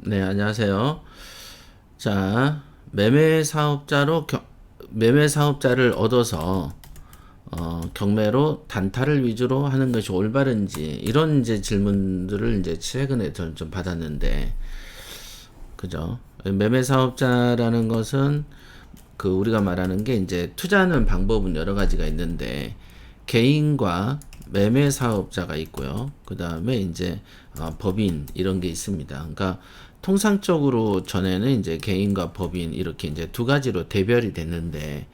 네, 안녕하세요. 자, 매매 사업자를 얻어서 경매로 단타를 위주로 하는 것이 올바른지 이런 이제 질문들을 이제 최근에 저는 좀 받았는데, 그죠? 매매 사업자라는 것은 그 우리가 말하는 게 이제 투자하는 방법은 여러 가지가 있는데 개인과 매매 사업자가 있고요. 그 다음에 이제 법인 이런 게 있습니다. 그러니까 통상적으로 전에는 이제 개인과 법인 이렇게 이제 두 가지로 대별이 됐는데,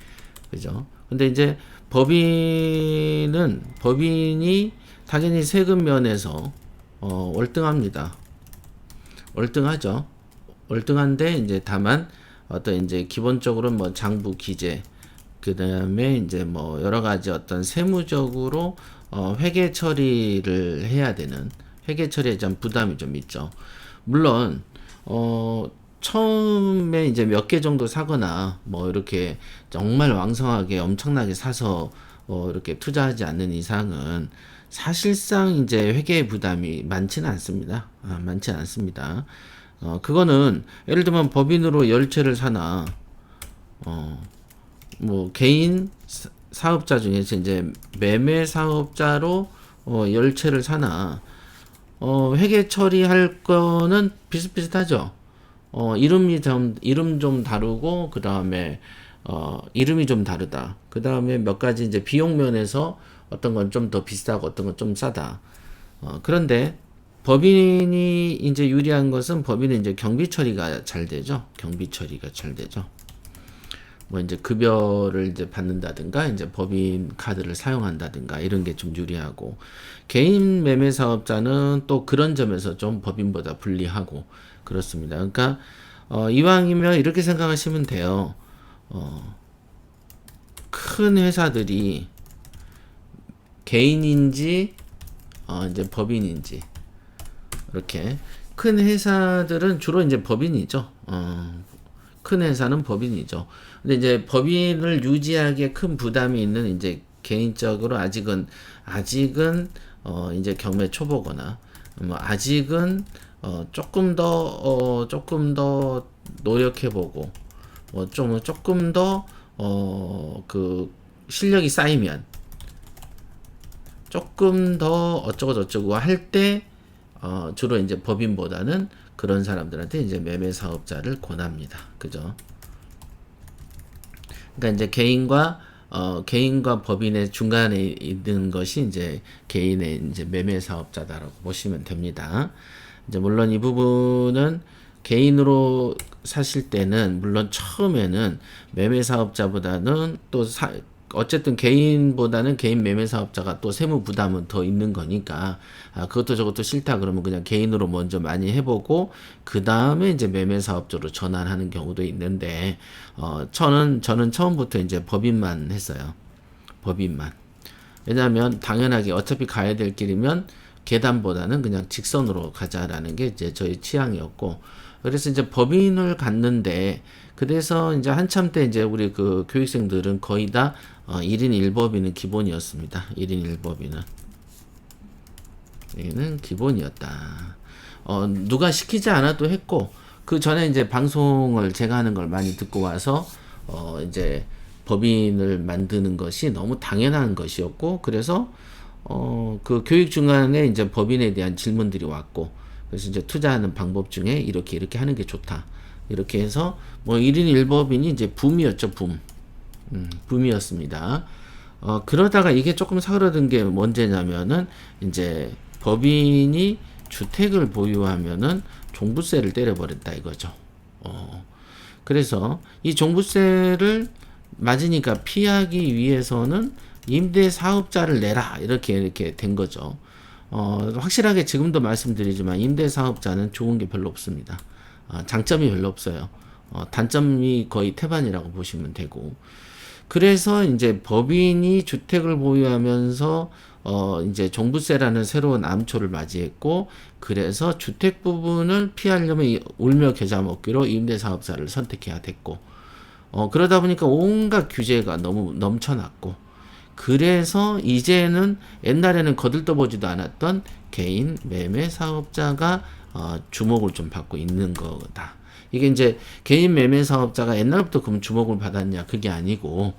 그죠? 근데 이제 법인이 당연히 세금 면에서 월등합니다. 월등하죠. 월등한데 이제 다만 어떤 이제 기본적으로 뭐 장부 기재, 그 다음에 이제 뭐 여러 가지 어떤 세무적으로 회계 처리를 해야 되는, 회계 처리에 대한 부담이 좀 있죠. 물론 처음에 이제 몇 개 정도 사거나 뭐 이렇게 정말 왕성하게 엄청나게 사서 이렇게 투자하지 않는 이상은 사실상 이제 회계 부담이 많지는 않습니다. 많지 않습니다. 그거는 예를 들면 법인으로 열채를 사나 뭐 개인 사업자 중에서 이제 매매 사업자로 열채를 사나 회계 처리할 거는 비슷비슷하죠. 이름 좀 다르고, 그 다음에, 이름이 좀 다르다. 그 다음에 몇 가지 이제 비용 면에서 어떤 건 좀 더 비싸고 어떤 건 좀 싸다. 그런데 법인이 이제 유리한 것은 법인은 이제 경비 처리가 잘 되죠. 경비 처리가 잘 되죠. 뭐 이제 급여를 이제 받는다든가 이제 법인 카드를 사용한다든가 이런 게 좀 유리하고, 개인 매매 사업자는 또 그런 점에서 좀 법인보다 불리하고 그렇습니다. 그러니까 이왕이면 이렇게 생각하시면 돼요. 큰 회사들이 개인인지 이제 법인인지, 이렇게 큰 회사들은 주로 이제 법인이죠. 큰 회사는 법인이죠. 근데 이제 법인을 유지하기에 큰 부담이 있는 이제 개인적으로 아직은 이제 경매 초보거나 뭐 아직은 조금 더 노력해보고 뭐 조금 더 그 실력이 쌓이면 조금 더 어쩌고 저쩌고 할 때 주로 이제 법인보다는 그런 사람들한테 이제 매매 사업자를 권합니다. 그죠? 그러니까 이제 개인과 법인의 중간에 있는 것이 이제 개인의 이제 매매 사업자다라고 보시면 됩니다. 이제 물론 이 부분은 개인으로 사실 때는 물론 처음에는 매매 사업자보다는 어쨌든 개인보다는 개인 매매 사업자가 또 세무 부담은 더 있는 거니까 그것도 저것도 싫다 그러면 그냥 개인으로 먼저 많이 해보고 그 다음에 이제 매매 사업자로 전환하는 경우도 있는데 저는 처음부터 이제 법인만 했어요. 법인만. 왜냐하면 당연하게 어차피 가야 될 길이면 계단보다는 그냥 직선으로 가자라는 게 이제 저희 취향이었고, 그래서 이제 법인을 갔는데, 그래서 이제 한참 때 이제 우리 그 교육생들은 거의 다 1인 1법인은 기본이었습니다. 1인 1법인은. 얘는 기본이었다. 누가 시키지 않아도 했고, 그 전에 이제 방송을 제가 하는 걸 많이 듣고 와서, 이제 법인을 만드는 것이 너무 당연한 것이었고, 그래서, 그 교육 중간에 이제 법인에 대한 질문들이 왔고, 그래서 이제 투자하는 방법 중에 이렇게 하는 게 좋다. 이렇게 해서, 뭐 1인 1법인이 이제 붐이었죠, 붐. 붐이었습니다. 그러다가 이게 조금 사그라든 게 언제냐면은, 이제 법인이 주택을 보유하면은 종부세를 때려버렸다 이거죠. 그래서 이 종부세를 맞으니까 피하기 위해서는 임대 사업자를 내라 이렇게 된 거죠. 확실하게 지금도 말씀드리지만 임대 사업자는 좋은 게 별로 없습니다. 장점이 별로 없어요. 단점이 거의 태반이라고 보시면 되고, 그래서 이제 법인이 주택을 보유하면서 이제 종부세라는 새로운 암초를 맞이했고, 그래서 주택 부분을 피하려면 울며 겨자 먹기로 임대사업자를 선택해야 됐고, 그러다 보니까 온갖 규제가 너무 넘쳐났고, 그래서 이제는 옛날에는 거들떠보지도 않았던 개인 매매 사업자가 주목을 좀 받고 있는 거다. 이게 이제 개인 매매 사업자가 옛날부터 그럼 주목을 받았냐? 그게 아니고,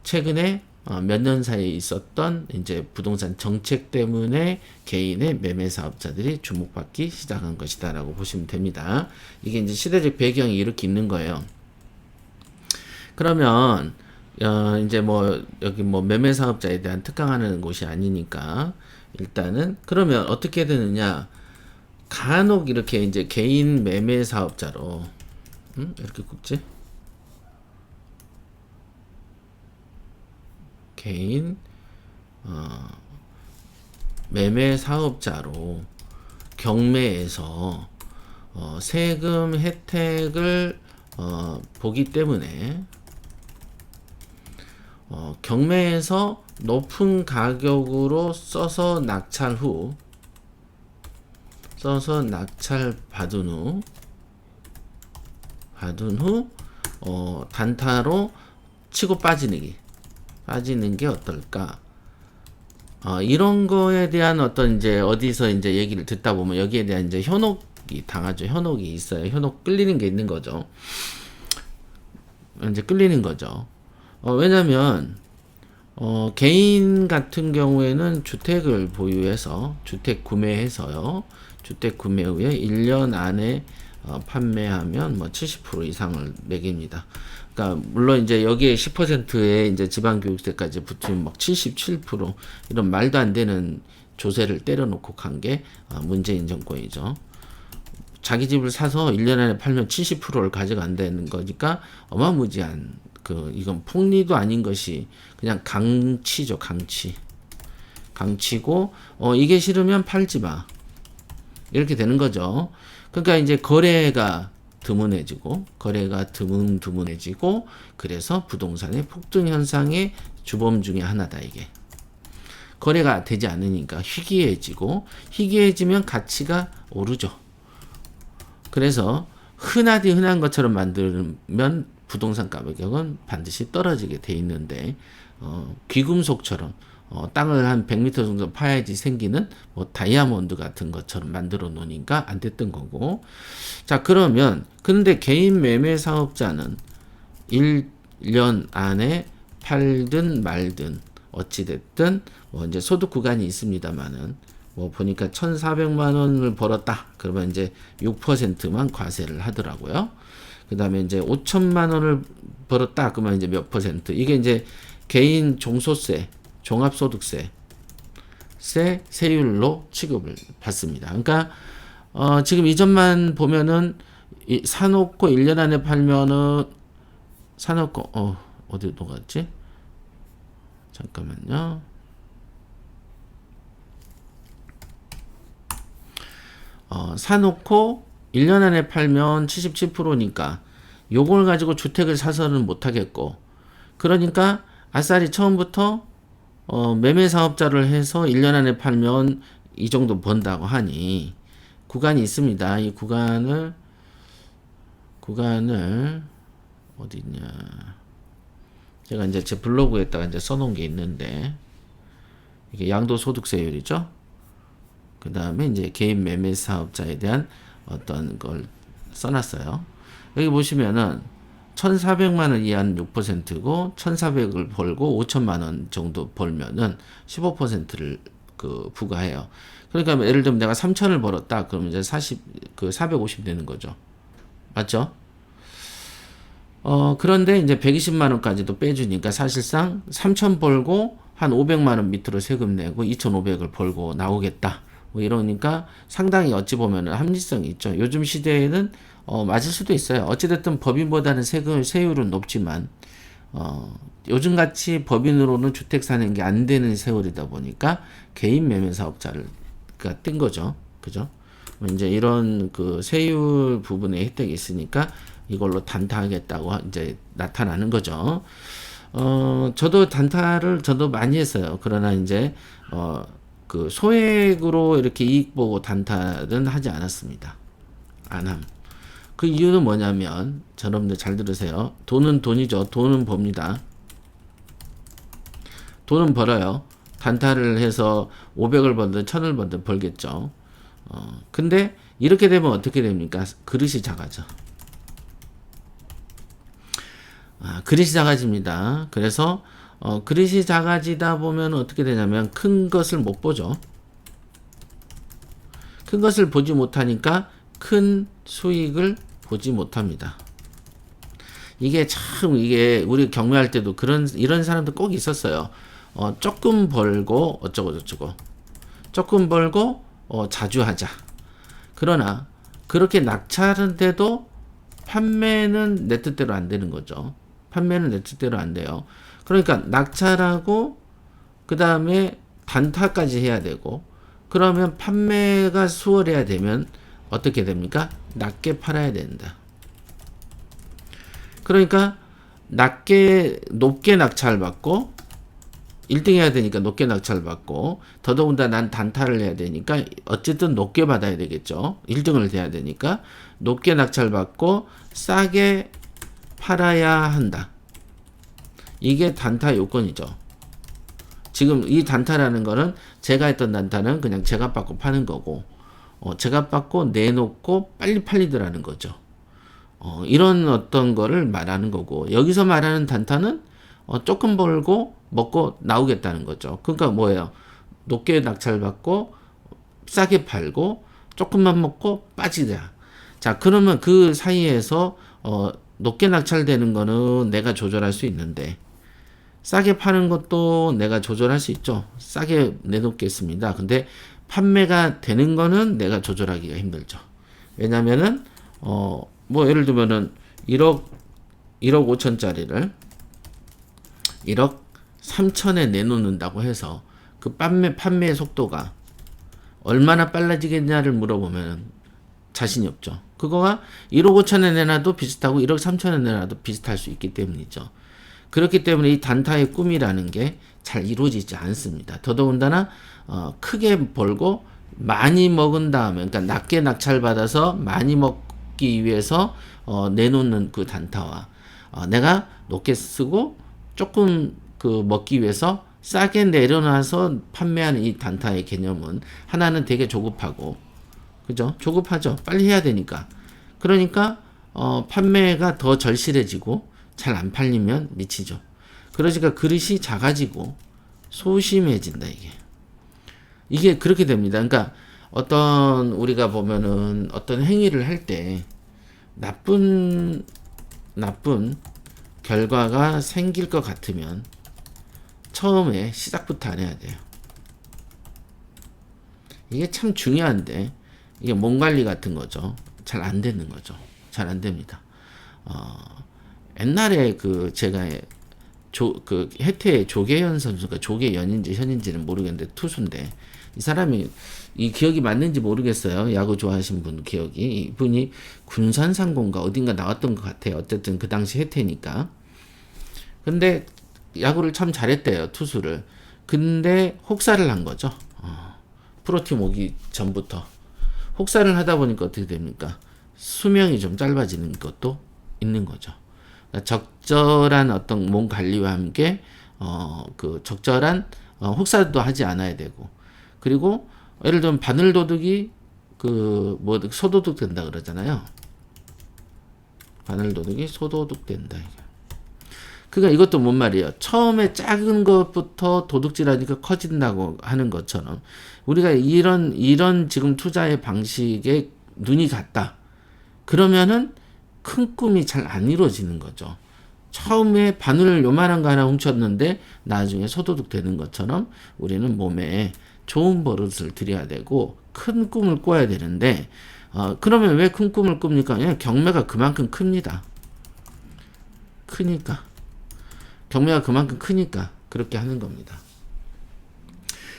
최근에 몇 년 사이에 있었던 이제 부동산 정책 때문에 개인의 매매 사업자들이 주목받기 시작한 것이다라고 보시면 됩니다. 이게 이제 시대적 배경이 이렇게 있는 거예요. 그러면 이제 뭐 여기 뭐 매매 사업자에 대한 특강하는 곳이 아니니까 일단은 그러면 어떻게 되느냐? 간혹 이렇게 이제 개인 매매 사업자로 이렇게 굽지? 개인 매매 사업자로 경매에서 세금 혜택을 보기 때문에 경매에서 높은 가격으로 써서 낙찰 받은 후 단타로 치고 빠지는 게 어떨까? 이런 거에 대한 어떤 이제 어디서 이제 얘기를 듣다 보면 여기에 대한 이제 현혹이 당하죠. 현혹이 있어요. 현혹 끌리는 게 있는 거죠. 이제 끌리는 거죠. 왜냐면 개인 같은 경우에는 주택을 보유해서 주택 구매해서요. 주택 구매 후에 1년 안에 판매하면 뭐 70% 이상을 매깁니다. 그러니까 물론 이제 여기에 10%의 이제 지방교육세까지 붙이면 막 77% 이런 말도 안 되는 조세를 때려놓고 간 게 문재인 정권이죠. 자기 집을 사서 1년 안에 팔면 70%를 가져간다는 거니까 어마무지한 이건 폭리도 아닌 것이 그냥 강치죠. 강치고 이게 싫으면 팔지 마. 이렇게 되는 거죠. 그러니까 이제 거래가 드문해지고 그래서 부동산의 폭등 현상의 주범 중에 하나다 이게. 거래가 되지 않으니까 희귀해지면 가치가 오르죠. 그래서 흔한 것처럼 만들면 부동산 가격은 반드시 떨어지게 돼 있는데 귀금속처럼 땅을 한 100m 정도 파야지 생기는 뭐 다이아몬드 같은 것처럼 만들어 놓으니까 안 됐던 거고. 자, 그러면 근데 개인 매매 사업자는 1년 안에 팔든 말든 어찌 됐든 뭐 이제 소득 구간이 있습니다만은 뭐 보니까 1,400만 원을 벌었다. 그러면 이제 6%만 과세를 하더라고요. 그다음에 이제 5천만 원을 벌었다. 그러면 이제 몇 퍼센트? 이게 이제 개인 종소세, 종합소득세 세율로 취급을 받습니다. 그러니까 지금 이점만 보면은 사놓고 1년 안에 팔면은 사놓고 어디 녹았지? 잠깐만요. 사놓고 1년 안에 팔면 77%니까 요걸 가지고 주택을 사서는 못하겠고, 그러니까 아싸리 처음부터 매매 사업자를 해서 1년 안에 팔면 이 정도 번다고 하니 구간이 있습니다. 이 구간을 어디냐? 제가 이제 제 블로그에다가 이제 써놓은 게 있는데 이게 양도소득세율이죠. 그 다음에 이제 개인 매매 사업자에 대한 어떤 걸 써놨어요. 여기 보시면은 1,400만 원 이하는 6%고 1,400을 벌고 5천만 원 정도 벌면은 15%를 부과해요. 그러니까 예를 들면 내가 3천을 벌었다. 그러면 이제 450 되는 거죠. 맞죠? 그런데 이제 120만 원까지도 빼주니까 사실상 3천 벌고 한 500만 원 밑으로 세금 내고 2,500을 벌고 나오겠다. 뭐 이러니까 상당히 어찌 보면은 합리성이 있죠. 요즘 시대에는 맞을 수도 있어요. 어찌됐든 법인보다는 세율은 높지만 요즘같이 법인으로는 주택 사는 게 안 되는 세월이다 보니까 개인 매매 사업자가 뜬 거죠. 그죠? 이제 이런 세율 부분에 혜택이 있으니까 이걸로 단타하겠다고 이제 나타나는 거죠. 저도 단타를 많이 했어요. 그러나 이제 소액으로 이렇게 이익 보고 단타는 하지 않았습니다. 그 이유는 뭐냐면, 여러분들 잘 들으세요. 돈은 돈이죠. 돈은 법니다. 돈은 벌어요. 단타를 해서 500을 벌든 1000을 벌든 벌겠죠. 근데 이렇게 되면 어떻게 됩니까? 그릇이 작아져. 그릇이 작아집니다. 그래서 그릇이 작아지다 보면 어떻게 되냐면 큰 것을 못 보죠. 큰 것을 보지 못하니까 큰 수익을 보지 못합니다. 이게 우리 경매할 때도 이런 사람도 꼭 있었어요. 조금 벌고 어쩌고 저쩌고. 조금 벌고 자주 하자. 그러나 그렇게 낙찰한데도 판매는 내 뜻대로 안 되는 거죠. 판매는 내 뜻대로 안 돼요. 그러니까 낙찰하고 그 다음에 단타까지 해야 되고, 그러면 판매가 수월해야 되면 어떻게 됩니까? 낮게 팔아야 된다. 그러니까 높게 낙찰받고 1등 해야 되니까 높게 낙찰받고, 더더군다나 난 단타를 해야 되니까 어쨌든 높게 받아야 되겠죠. 1등을 해야 되니까 높게 낙찰받고 싸게 팔아야 한다. 이게 단타 요건이죠. 지금 이 단타라는 거는 제가 했던 단타는 그냥 제값 받고 파는 거고, 제값 받고 내놓고 빨리 팔리더라는 거죠. 이런 어떤 거를 말하는 거고, 여기서 말하는 단타는 조금 벌고 먹고 나오겠다는 거죠. 그러니까 뭐예요? 높게 낙찰받고 싸게 팔고 조금만 먹고 빠지자. 자, 그러면 그 사이에서 높게 낙찰되는 거는 내가 조절할 수 있는데, 싸게 파는 것도 내가 조절할 수 있죠. 싸게 내놓겠습니다. 근데 판매가 되는 거는 내가 조절하기가 힘들죠. 왜냐면은 뭐 예를 들면은 1억 5천짜리를 1억 3천에 내놓는다고 해서 그 판매 속도가 얼마나 빨라지겠냐를 물어보면 자신이 없죠. 그거가 1억 5천에 내놔도 비슷하고 1억 3천에 내놔도 비슷할 수 있기 때문이죠. 그렇기 때문에 이 단타의 꿈이라는 게 잘 이루어지지 않습니다. 더더군다나 크게 벌고 많이 먹은 다음에, 그러니까 낮게 낙찰받아서 많이 먹기 위해서 내놓는 그 단타와 내가 높게 쓰고 조금 먹기 위해서 싸게 내려놔서 판매하는 이 단타의 개념은, 하나는 되게 조급하고, 그죠? 조급하죠. 빨리 해야 되니까. 그러니까 판매가 더 절실해지고 잘 안 팔리면 미치죠. 그러니까 그릇이 작아지고 소심해진다. 이게 그렇게 됩니다. 그러니까 우리가 보면은 어떤 행위를 할 때 나쁜 결과가 생길 것 같으면 처음에 시작부터 안 해야 돼요. 이게 참 중요한데, 이게 몸 관리 같은 거죠. 잘 안 되는 거죠. 잘 안 됩니다. 옛날에 제가 해태의 조계현 선수가, 조계현인지 현인지는 모르겠는데 투수인데, 이 사람이 이 기억이 맞는지 모르겠어요. 야구 좋아하신 분 기억이. 이분이 군산상공가 어딘가 나왔던 것 같아요. 어쨌든 그 당시 해태니까. 근데 야구를 참 잘했대요, 투수를. 근데 혹사를 한 거죠. 프로팀 오기 전부터. 혹사를 하다 보니까 어떻게 됩니까? 수명이 좀 짧아지는 것도 있는 거죠. 그러니까 적절한 어떤 몸 관리와 함께 적절한 혹사도 하지 않아야 되고, 그리고 예를 들면 바늘도둑이 소도둑 된다 그러잖아요. 바늘도둑이 소도둑 된다. 그러니까 이것도 뭔 말이에요? 처음에 작은 것부터 도둑질하니까 커진다고 하는 것처럼, 우리가 이런 지금 투자의 방식에 눈이 갔다. 그러면은 큰 꿈이 잘 안 이루어지는 거죠. 처음에 바늘 요만한 거 하나 훔쳤는데 나중에 소도둑 되는 것처럼 우리는 몸에 좋은 버릇을 들여야 되고 큰 꿈을 꿔야 되는데, 그러면 왜 큰 꿈을 꿉니까? 그냥 경매가 그만큼 큽니다. 크니까. 경매가 그만큼 크니까 그렇게 하는 겁니다.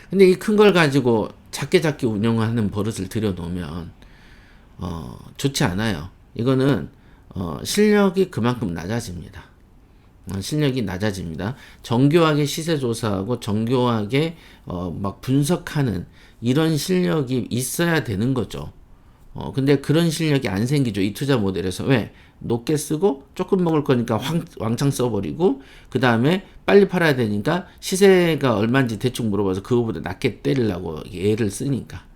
근데 이 큰 걸 가지고 작게 운영하는 버릇을 들여놓으면 좋지 않아요. 이거는 실력이 그만큼 낮아집니다. 실력이 낮아집니다. 정교하게 시세 조사하고 정교하게 막 분석하는 이런 실력이 있어야 되는 거죠. 근데 그런 실력이 안 생기죠. 이 투자 모델에서. 왜? 높게 쓰고 조금 먹을 거니까 왕창 써버리고, 그 다음에 빨리 팔아야 되니까 시세가 얼마인지 대충 물어봐서 그거보다 낮게 때리려고 애를 쓰니까.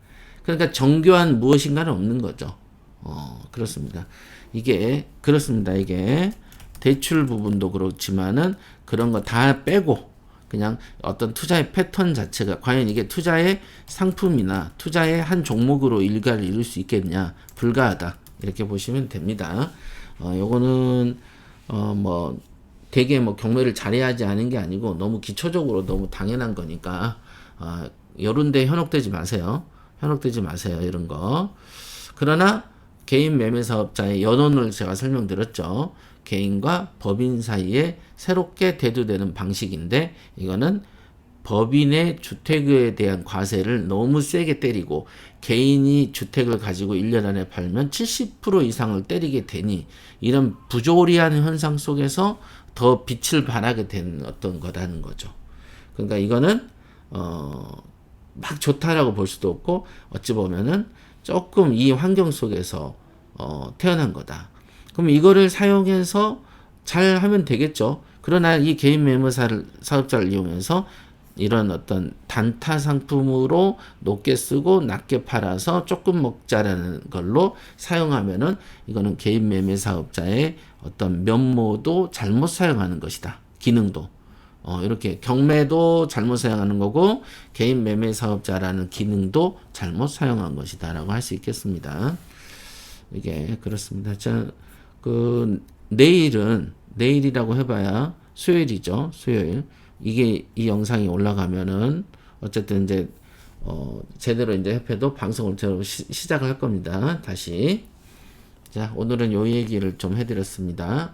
그러니까 정교한 무엇인가는 없는 거죠. 그렇습니다. 이게 대출 부분도 그렇지만은 그런 거 다 빼고 그냥 어떤 투자의 패턴 자체가 과연 이게 투자의 상품이나 투자의 한 종목으로 일가를 이룰 수 있겠냐, 불가하다, 이렇게 보시면 됩니다. 요거는 뭐 되게 뭐 경매를 잘해야 하지 않은 게 아니고 너무 기초적으로 너무 당연한 거니까 요런데 현혹되지 마세요. 이런 거. 그러나 개인 매매 사업자의 연원을 제가 설명드렸죠. 개인과 법인 사이에 새롭게 대두되는 방식인데, 이거는 법인의 주택에 대한 과세를 너무 세게 때리고 개인이 주택을 가지고 1년 안에 팔면 70% 이상을 때리게 되니, 이런 부조리한 현상 속에서 더 빛을 발하게 된 어떤 거라는 거죠. 그러니까 이거는 막 좋다라고 볼 수도 없고, 어찌 보면은 조금 이 환경 속에서 태어난 거다. 그럼 이거를 사용해서 잘 하면 되겠죠. 그러나 이 개인 사업자를 이용해서 이런 어떤 단타 상품으로 높게 쓰고 낮게 팔아서 조금 먹자라는 걸로 사용하면은, 이거는 개인 매매 사업자의 어떤 면모도 잘못 사용하는 것이다. 기능도. 이렇게 경매도 잘못 사용하는 거고 개인 매매 사업자라는 기능도 잘못 사용한 것이다라고 할 수 있겠습니다. 이게 그렇습니다. 자, 내일이라고 해봐야 수요일이죠. 수요일. 이 영상이 올라가면은 어쨌든 이제 제대로 이제 협회도 방송을 시작을 할 겁니다. 다시. 자, 오늘은 요 얘기를 좀 해드렸습니다.